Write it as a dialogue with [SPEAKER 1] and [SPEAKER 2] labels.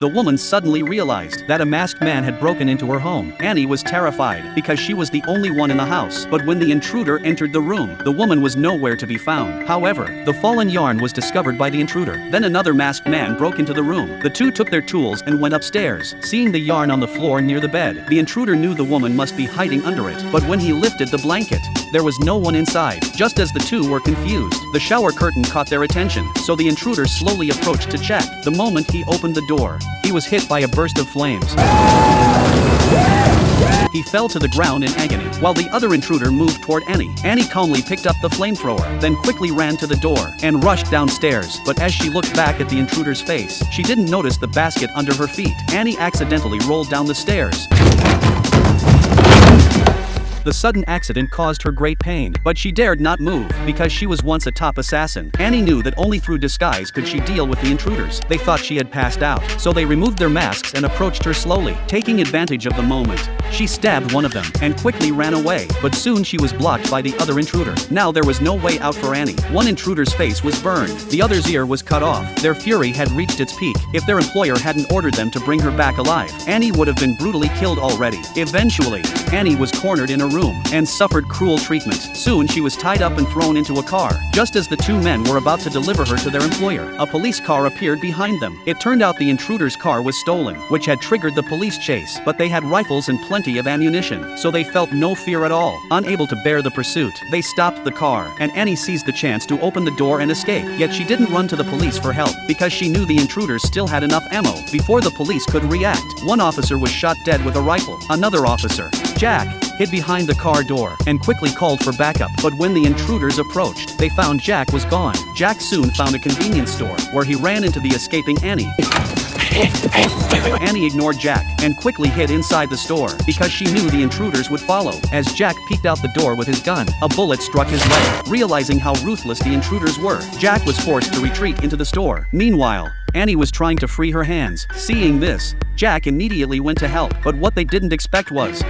[SPEAKER 1] The woman suddenly realized that a masked man had broken into her home. Annie was terrified because she was the only one in the house, but when the intruder entered the room, the woman was nowhere to be found. However, the fallen yarn was discovered by the intruder. Then another masked man broke into the room. The two took their tools and went upstairs. Seeing the yarn on the floor near the bed, the intruder knew the woman must be hiding under it. But when he lifted the blanket, there was no one inside. Just as the two were confused, the shower curtain caught their attention, so the intruder slowly approached to check. The moment he opened the door, he was hit by a burst of flames. He fell to the ground in agony, while the other intruder moved toward Annie. Annie calmly picked up the flamethrower, then quickly ran to the door and rushed downstairs. But as she looked back at the intruder's face, she didn't notice the basket under her feet. Annie accidentally rolled down the stairs. The sudden accident caused her great pain, but she dared not move because she was once a top assassin. Annie knew that only through disguise could she deal with the intruders. They thought she had passed out, so they removed their masks and approached her slowly. Taking advantage of the moment, she stabbed one of them and quickly ran away, but soon she was blocked by the other intruder. Now there was no way out for Annie. One intruder's face was burned, the other's ear was cut off. Their fury had reached its peak. If their employer hadn't ordered them to bring her back alive, Annie would have been brutally killed already. Eventually, Annie was cornered in a room and suffered cruel treatment. Soon she was tied up and thrown into a car. Just as the two men were about to deliver her to their employer, a police car appeared behind them. It turned out the intruder's car was stolen, which had triggered the police chase, but they had rifles and plenty of ammunition, so they felt no fear at all. Unable to bear the pursuit, they stopped the car, and Annie seized the chance to open the door and escape. Yet she didn't run to the police for help, because she knew the intruders still had enough ammo. Before the police could react, one officer was shot dead with a rifle. Another officer, Jack, hid behind the car door and quickly called for backup. But when the intruders approached, they found Jack was gone. Jack soon found a convenience store where he ran into the escaping Annie. Annie ignored Jack and quickly hid inside the store because she knew the intruders would follow. As Jack peeked out the door with his gun, a bullet struck his leg. Realizing how ruthless the intruders were, Jack was forced to retreat into the store. Meanwhile, Annie was trying to free her hands. Seeing this, Jack immediately went to help, but what they didn't expect was